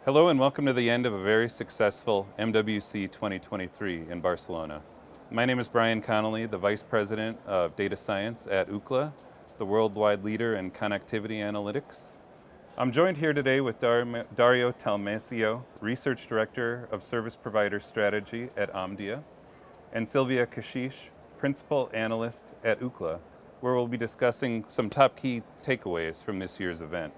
Hello and welcome to the end of a very successful MWC 2023 in Barcelona. My name is Brian Connelly, the Vice President of Data Science at Ookla, the worldwide leader in connectivity analytics. I'm joined here today with Dario Talmesio, Research Director of Service Provider Strategy at Omdia, and Sylwia Kechiche, Principal Analyst at Ookla, where we'll be discussing some top key takeaways from this year's event.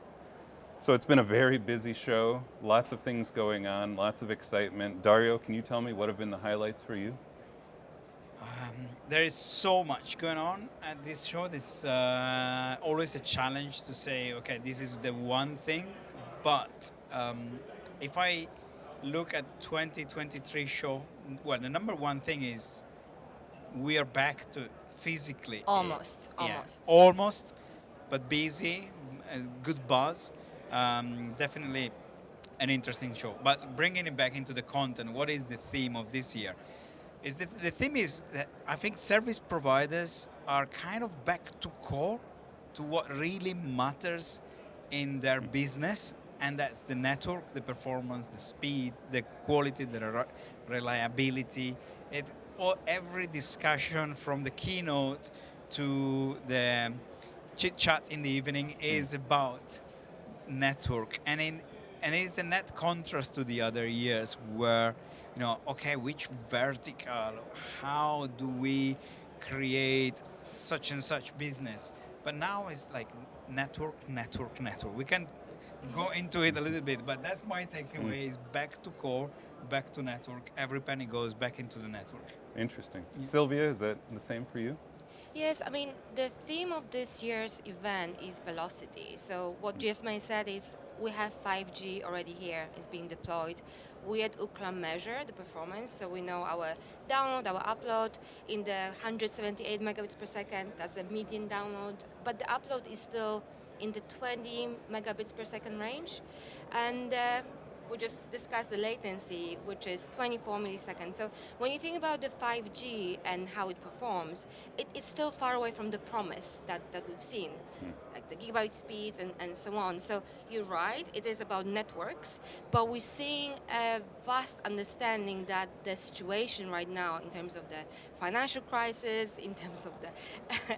So it's been a very busy show, lots of things going on, lots of excitement. Dario, can you tell me what have been the highlights for you? There is so much going on at this show. It's always a challenge to say, okay, this is the one thing. But if I look at 2023 show, well, the number one thing is we are back to physically. Almost. Almost, but busy, good buzz. Definitely an interesting show. But bringing it back into the content, what is the theme of this year? Is that the theme is that I think service providers are kind of back to core to what really matters in their business, and that's the network, the performance, the speed, the quality, the reliability. Every discussion from the keynote to the chit chat in the evening is about network, and it's a net contrast to the other years where, okay, which vertical, how do we create such and such business? But now it's like network. We can go into it a little bit, but that's my takeaway: is back to core, back to network. Every penny goes back into the network. Interesting. Yeah. Sylwia, is that the same for you? Yes, I mean, the theme of this year's event is velocity. So what Jesmine said is we have 5G already here, it's being deployed. We at Ookla measure the performance, so we know our download, our upload in the 178 megabits per second, that's the median download, but the upload is still in the 20 megabits per second range. And we just discussed the latency, which is 24 milliseconds. So when you think about the 5G and how it performs, it's still far away from the promise that we've seen, like the gigabyte speeds and so on. So you're right, it is about networks, but we're seeing a vast understanding that the situation right now in terms of the financial crisis, in terms of the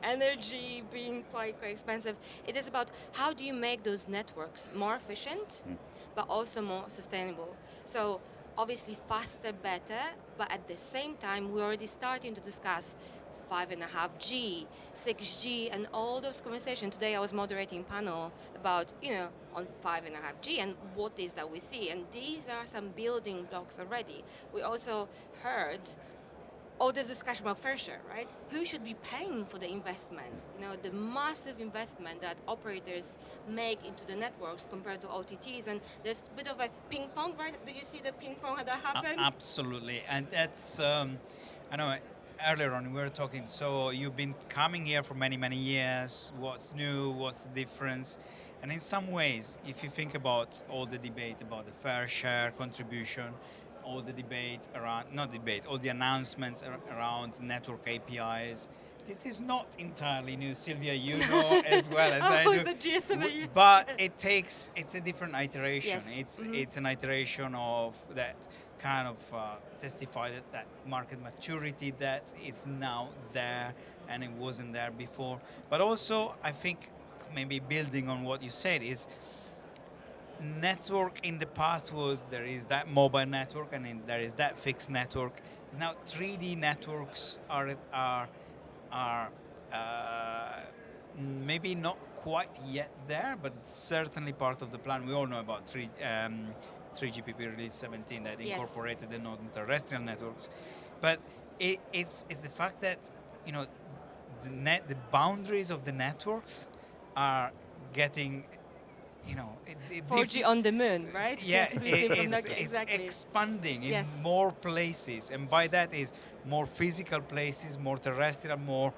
energy being quite expensive, it is about how do you make those networks more efficient, but also more sustainable. So obviously faster, better, but at the same time, we're already starting to discuss 5.5G, 6G, and all those conversations. Today I was moderating a panel about, on 5.5G and what is that we see. And these are some building blocks already. We also heard all the discussion about fair share, right? Who should be paying for the investment? The massive investment that operators make into the networks compared to OTTs, and there's a bit of a ping pong, right? Did you see the ping pong that happened? Absolutely, and that's, I know earlier on we were talking, so you've been coming here for many, many years. What's new, what's the difference? And in some ways, if you think about all the debate about the fair share contribution, all the debate around, all the announcements around network APIs. This is not entirely new, Sylwia, you know as well as I do. The GSM, but it's a different iteration. Yes. It's an iteration of that kind of testify that market maturity that is now there and it wasn't there before. But also, I think maybe building on what you said is, network in the past was there is that mobile network and then there is that fixed network. Now 3D networks are maybe not quite yet there, but certainly part of the plan. We all know about 3GPP release 17 that incorporated the non-terrestrial networks, but it's the fact that the boundaries of the networks are getting 4G on the moon, right? Yeah, it's expanding in more places, and by that is more physical places, more terrestrial, more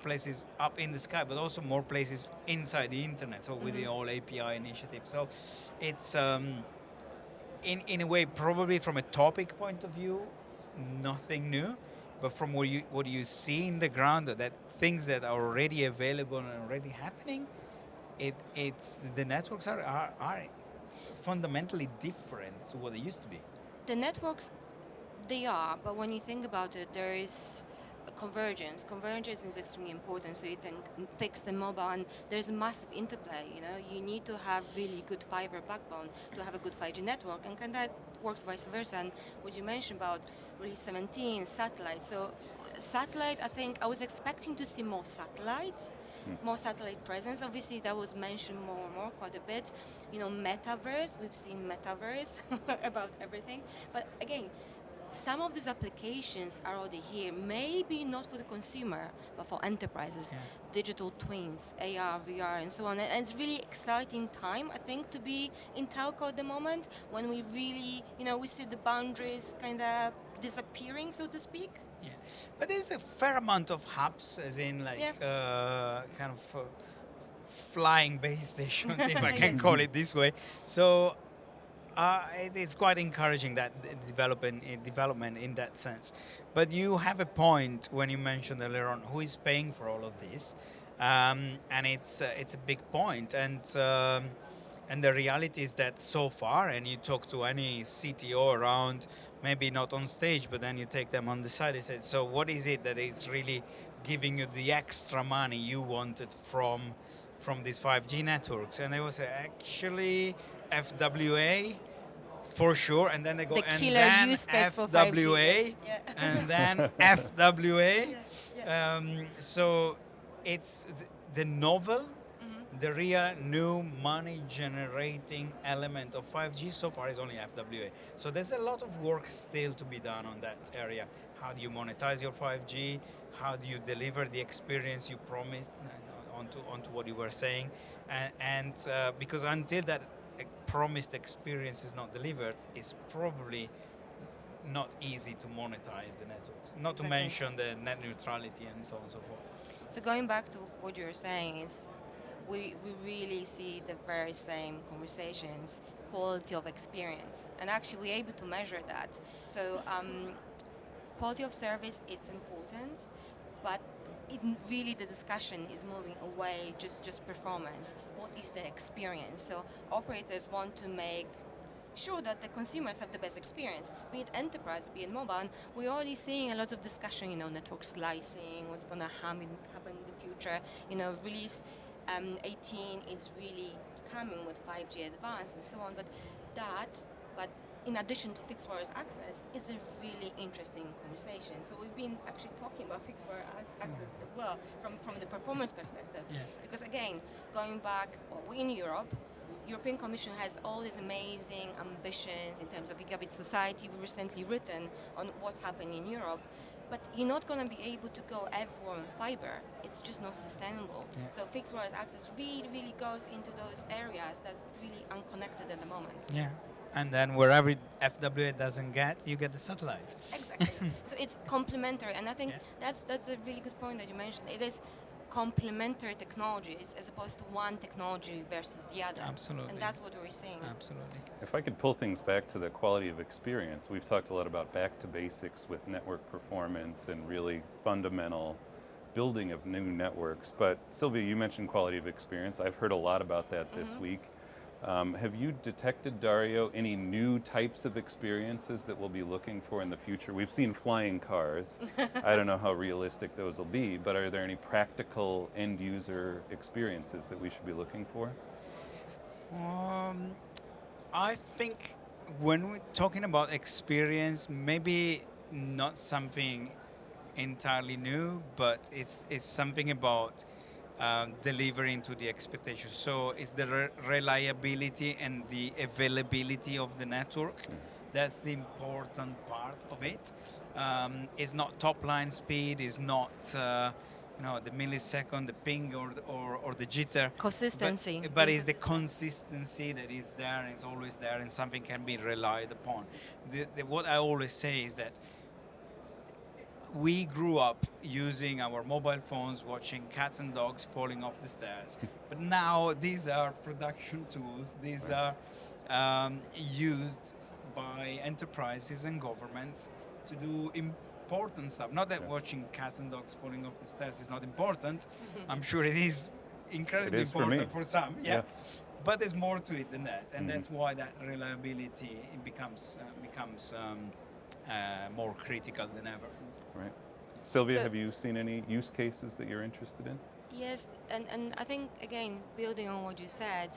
places up in the sky, but also more places inside the internet. So with the whole API initiative, so it's in a way probably from a topic point of view, nothing new, but from what you see in the ground, that things that are already available and already happening. It's the networks are fundamentally different to what they used to be. The networks, they are, but when you think about it, there is a convergence. Convergence is extremely important. So you think fixed and mobile, and there's a massive interplay. You need to have really good fiber backbone to have a good 5G network, and that works vice versa. And what you mentioned about release 17 satellite. So satellite, I think I was expecting to see more satellites. More satellite presence. Obviously, that was mentioned more and more, quite a bit. Metaverse. We've seen metaverse about everything. But again, some of these applications are already here. Maybe not for the consumer, but for enterprises. Digital twins, AR, VR, and so on. And it's really exciting time, I think, to be in telco at the moment when we really, we see the boundaries kind of disappearing, so to speak. Yeah, but there's a fair amount of hubs, as in kind of flying base stations, if I can call it this way. So it's quite encouraging that development in that sense. But you have a point when you mentioned earlier on who is paying for all of this, and it's a big point. And the reality is that so far, and you talk to any CTO around, maybe not on stage, but then you take them on the side, they say, so what is it that is really giving you the extra money you wanted from these 5G networks? And they will say, actually, FWA, for sure, and then they go, the and killer then use case for FWA, 5G, yes. and then FWA. Yeah. So it's the novel, the real new money generating element of 5G so far is only FWA. So there's a lot of work still to be done on that area. How do you monetize your 5G? How do you deliver the experience you promised onto what you were saying? And because until that promised experience is not delivered, it's probably not easy to monetize the networks. Not to mention the net neutrality and so on and so forth. So going back to what you're saying is, we really see the very same conversations, quality of experience, and actually we're able to measure that. So quality of service, it's important, but really the discussion is moving away just performance. What is the experience? So operators want to make sure that the consumers have the best experience, be it enterprise, be it mobile. And we're already seeing a lot of discussion, network slicing, what's going to happen in the future. Release 18 is really coming with 5G Advanced and so on, but in addition to fixed wireless access, it's a really interesting conversation. So we've been actually talking about fixed wireless access as well from the performance perspective. Yeah. Because again, going back, we're in Europe, European Commission has all these amazing ambitions in terms of gigabit society. We've recently written on what's happening in Europe. But you're not going to be able to go everywhere on fiber. It's just not sustainable. Yeah. So fixed wireless access really goes into those areas that really unconnected at the moment. Yeah, and then wherever FWA doesn't get, you get the satellite. Exactly. So it's complementary, and I think that's a really good point that you mentioned. It is complementary technologies as opposed to one technology versus the other. Absolutely. And that's what we're seeing. Absolutely. If I could pull things back to the quality of experience, we've talked a lot about back to basics with network performance and really fundamental building of new networks. But Sylwia, you mentioned quality of experience. I've heard a lot about that this week. Have you detected, Dario, any new types of experiences that we'll be looking for in the future? We've seen flying cars. I don't know how realistic those will be, but are there any practical end user experiences that we should be looking for? I think when we're talking about experience, maybe not something entirely new, but it's something about delivering to the expectations. So it's the reliability and the availability of the network. That's the important part of it. It's not top line speed, it's not the millisecond, the ping or the jitter. Consistency. But it's the consistency that is there and it's always there and something can be relied upon. What I always say is that we grew up using our mobile phones, watching cats and dogs falling off the stairs. But now these are production tools. These are used by enterprises and governments to do important stuff. Not that watching cats and dogs falling off the stairs is not important. I'm sure it is incredibly important for some. Yeah. but there's more to it than that, and that's why that reliability becomes more critical than ever. Right. Sylvia, So- have you seen any use cases that you're interested in? Yes, and I think, again, building on what you said,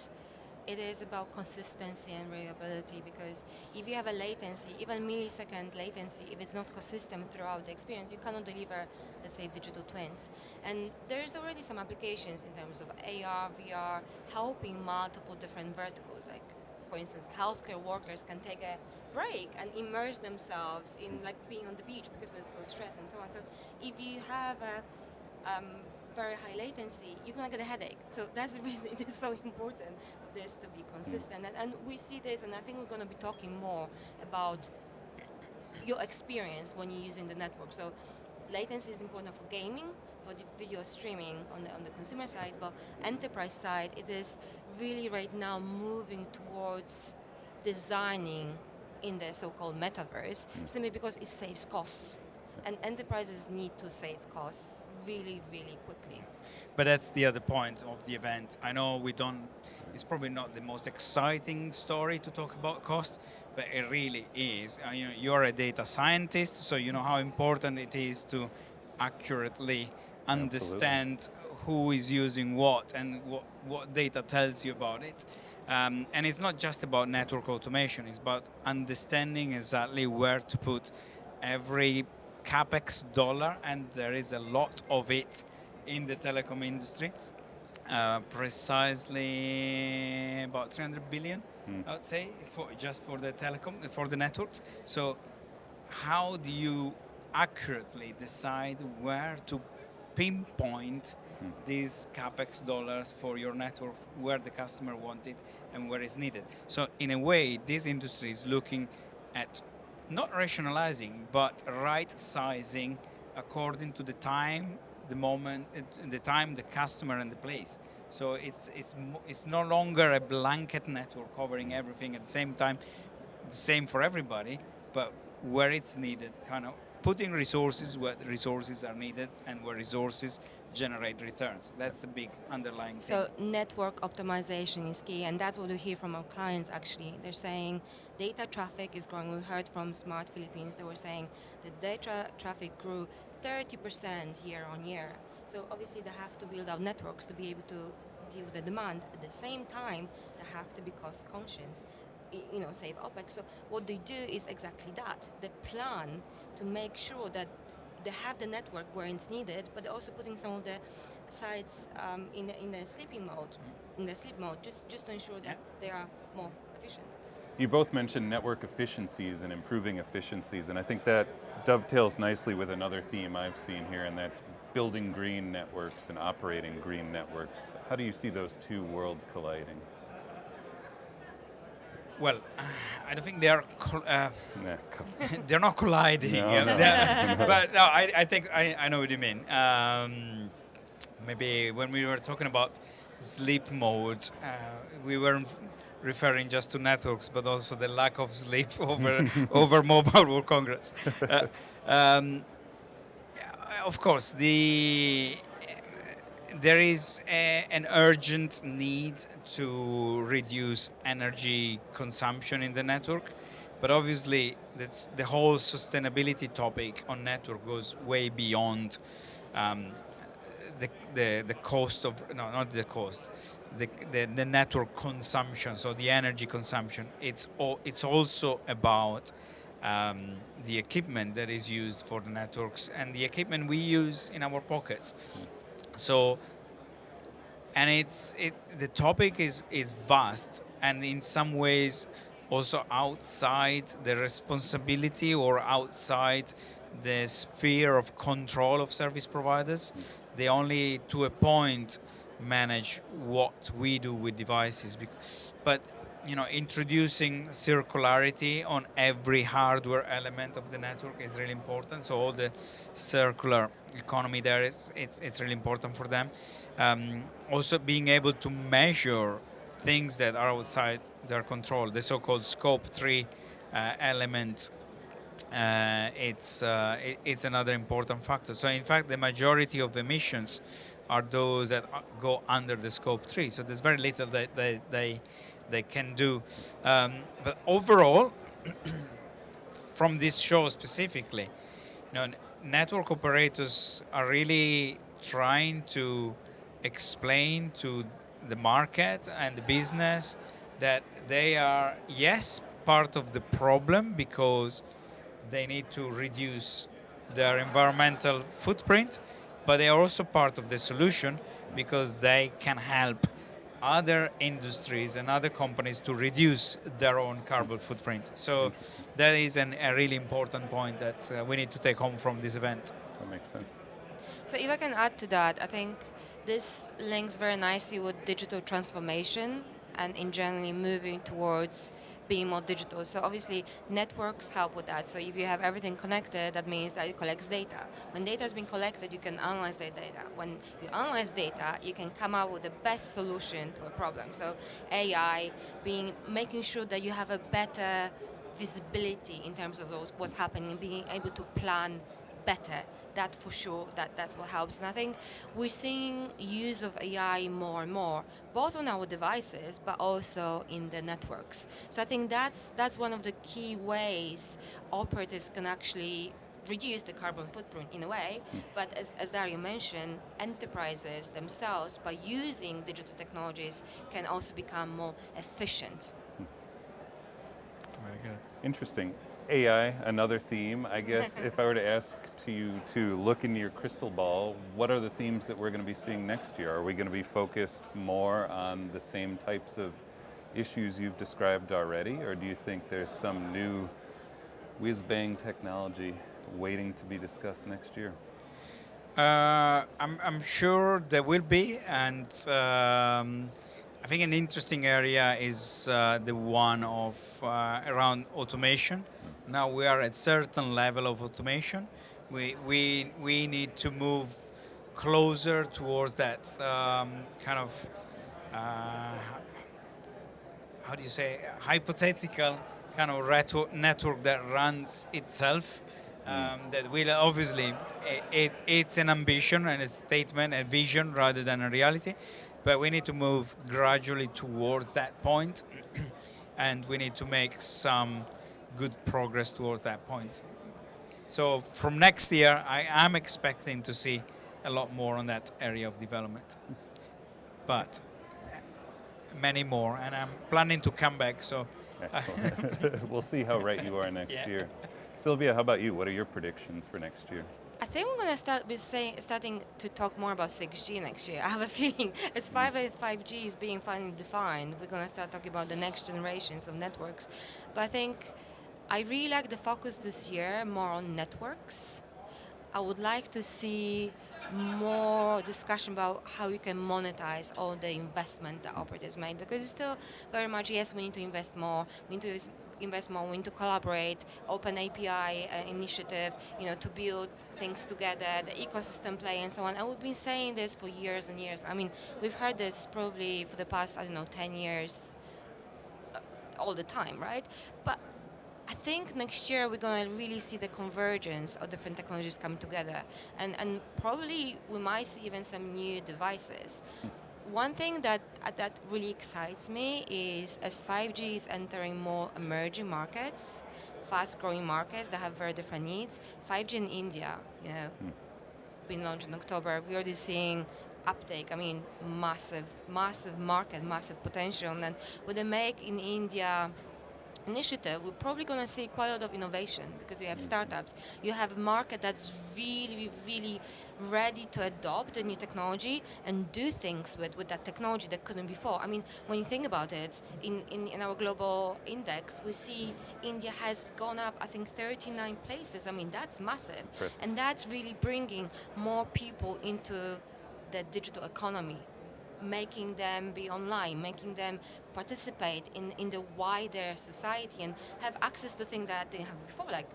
it is about consistency and reliability, because if you have a latency, even millisecond latency, if it's not consistent throughout the experience, you cannot deliver, let's say, digital twins. And there's already some applications in terms of AR, VR, helping multiple different verticals. Like, for instance, healthcare workers can take a break and immerse themselves in, like, being on the beach because they're so stressed and so on. So if you have a very high latency, you're gonna get a headache. So that's the reason it is so important for this to be consistent. And we see this, and I think we're gonna be talking more about your experience when you're using the network. So latency is important for gaming, for the video streaming on the consumer side, but enterprise side, it is really right now moving towards designing in the so-called metaverse, simply because it saves costs. And enterprises need to save costs really, really quickly. But that's the other point of the event. I know we don't, it's probably not the most exciting story to talk about cost, but it really is. You're a data scientist, so you know how important it is to accurately understand who is using what and what data tells you about it. And it's not just about network automation, it's about understanding exactly where to put every CapEx dollar, and there is a lot of it in the telecom industry. Precisely about 300 billion, I would say, just for the telecom, for the networks. So how do you accurately decide where to pinpoint these CapEx dollars for your network, where the customer wants it and where it's needed? So in a way, this industry is looking at not rationalizing, but right-sizing according to the time, the moment, the time, the customer, and the place. So it's no longer a blanket network covering everything at the same time, the same for everybody, but where it's needed, kind of putting resources where the resources are needed and where resources generate returns. That's the big underlying So thing. network optimization is key, and that's what we hear from our clients. Actually, they're saying data traffic is growing. We heard from Smart Philippines, they were saying the data traffic grew 30% year on year. So obviously they have to build out networks to be able to deal with the demand. At the same time, they have to be cost conscious, save OPEX. So what they do is exactly that. They plan to make sure that they have the network where it's needed, but they're also putting some of the sites in the sleeping mode, just to ensure that they are more efficient. You both mentioned network efficiencies and improving efficiencies, and I think that dovetails nicely with another theme I've seen here, and that's building green networks and operating green networks. How do you see those two worlds colliding? Well, I don't think they are. Nah, They're not colliding. No, no. But no, I think I know what you mean. Maybe when we were talking about sleep mode, we weren't referring just to networks, but also the lack of sleep over Mobile World Congress. Of course, there is an urgent need to reduce energy consumption in the network, but obviously that's the whole sustainability topic on network goes way beyond the cost of, no, not the cost, the network consumption, so the energy consumption. It's also about the equipment that is used for the networks and the equipment we use in our pockets. So, and the topic is vast, and in some ways also outside the responsibility or outside the sphere of control of service providers. They only, to a point, manage what we do with devices. But introducing circularity on every hardware element of the network is really important. So all the circular economy there it's really important for them. Also being able to measure things that are outside their control, the so-called scope 3 element, it's another important factor. So in fact, the majority of emissions are those that go under the scope 3. So there's very little that they can do. But overall, from this show specifically, network operators are really trying to explain to the market and the business that they are, yes, part of the problem because they need to reduce their environmental footprint, but they are also part of the solution because they can help other industries and other companies to reduce their own carbon footprint. So that is a really important point that we need to take home from this event. That makes sense. So if I can add to that, I think this links very nicely with digital transformation and in generally moving towards being more digital. So obviously networks help with that. So if you have everything connected, that means that it collects data. When data has been collected, you can analyze that data. When you analyze data, you can come up with the best solution to a problem. So AI making sure that you have a better visibility in terms of what's happening, being able to plan better. That for sure, that's what helps. And I think we're seeing use of AI more and more, both on our devices, but also in the networks. So I think that's one of the key ways operators can actually reduce the carbon footprint in a way. But as Dario mentioned, enterprises themselves, by using digital technologies, can also become more efficient. Very good. Interesting. AI, another theme. I guess if I were to ask you to look into your crystal ball, what are the themes that we're going to be seeing next year? Are we going to be focused more on the same types of issues you've described already, or do you think there's some new whiz-bang technology waiting to be discussed next year? I'm sure there will be, and I think an interesting area is the one of around automation. Now we are at a certain level of automation. We need to move closer towards that kind of how do you say, hypothetical kind of network that runs itself. That will obviously, it's an ambition and a statement, a vision rather than a reality, but we need to move gradually towards that point and we need to make some good progress towards that point. So from next year, I am expecting to see a lot more on that area of development, but many more, and I'm planning to come back. So We'll see how right you are next Yeah. year. Sylwia, how about you? What are your predictions for next year? I think we're going to starting to talk more about 6G next year. I have a feeling as 5G is being finally defined, we're going to start talking about the next generations of networks. But I think I really like the focus this year more on networks. I would like to see more discussion about how you can monetize all the investment that operators made, because it's still very much, yes, we need to invest more, we need to invest more, we need to collaborate, open API initiative, to build things together, the ecosystem play and so on. And we've been saying this for years and years. I mean, we've heard this probably for the past, 10 years, all the time, right? But I think next year we're going to really see the convergence of different technologies come together, and probably we might see even some new devices. One thing that really excites me is as 5G is entering more emerging markets, fast-growing markets that have very different needs. 5G in India, been launched in October. We're already seeing uptake. I mean, massive market, massive potential, and then with the Make in India initiative, we're probably going to see quite a lot of innovation because you have startups. You have a market that's really, really ready to adopt the new technology and do things with that technology that couldn't before. I mean, when you think about it, in our global index, we see India has gone up, I think, 39 places. I mean, that's massive. Impressive. And that's really bringing more people into the digital economy, making them be online, making them participate in the wider society and have access to things that they didn't have before, like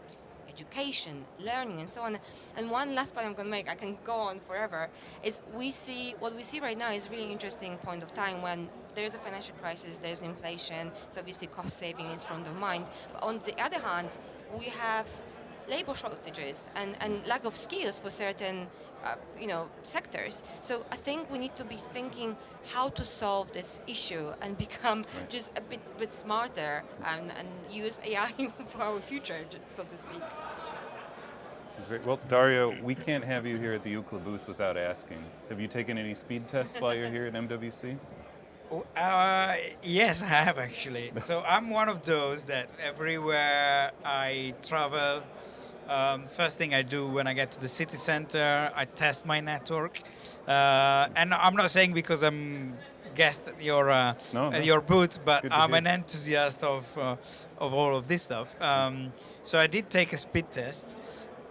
education, learning, and so on. And one last point I'm going to make, I can go on forever, is what we see right now is really interesting point of time when there's a financial crisis, there's inflation, so obviously cost saving is front of mind. But on the other hand, we have labor shortages and lack of skills for certain sectors. So I think we need to be thinking how to solve this issue and become Right. just a bit smarter and use AI for our future, so to speak. Great. Well, Dario, we can't have you here at the Ookla booth without asking. Have you taken any speed tests while you're here at MWC? Yes, I have actually. So I'm one of those that everywhere I travel, first thing I do when I get to the city center, I test my network. And I'm not saying because I'm guest at your No, at no. your booth, but Good to I'm hear. an enthusiast of all of this stuff. So I did take a speed test,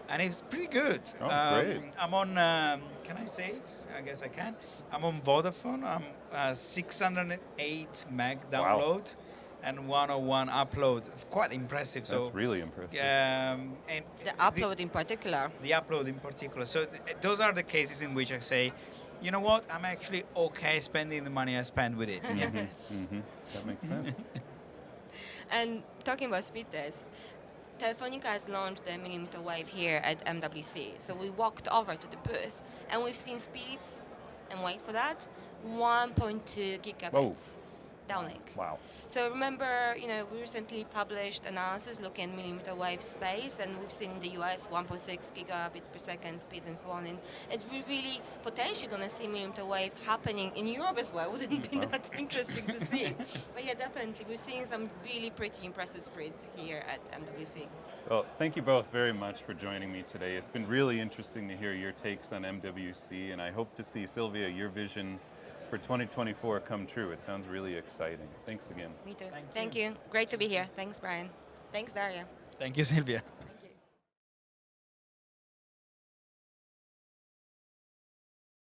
and it's pretty good. Oh, great. I'm on. Can I say it? I guess I can. I'm on Vodafone. I'm 608 meg Wow. download and 101 upload. It's quite impressive. That's really impressive. And The upload in particular. the upload in particular. So those are the cases in which I say, you know what? I'm actually okay spending the money I spend with it. Yeah. That makes sense. And talking about speed tests, Telefonica has launched the millimeter wave here at MWC. So we walked over to the booth and we've seen speeds, and wait for that, 1.2 gigabits downlink. Wow. So remember, we recently published analysis looking at millimeter wave space, and we've seen in the US 1.6 gigabits per second speed and so on. And we're really potentially going to see millimeter wave happening in Europe as well. Wouldn't it be that interesting to see? But yeah, definitely, we're seeing some really pretty impressive speeds here at MWC. Well, thank you both very much for joining me today. It's been really interesting to hear your takes on MWC, and I hope to see, Sylwia, your vision for 2024 come true. It sounds really exciting. Thanks again. Me too. Thank you. Great to be here. Thanks, Brian. Thanks, Daria. Thank you, Sylvia.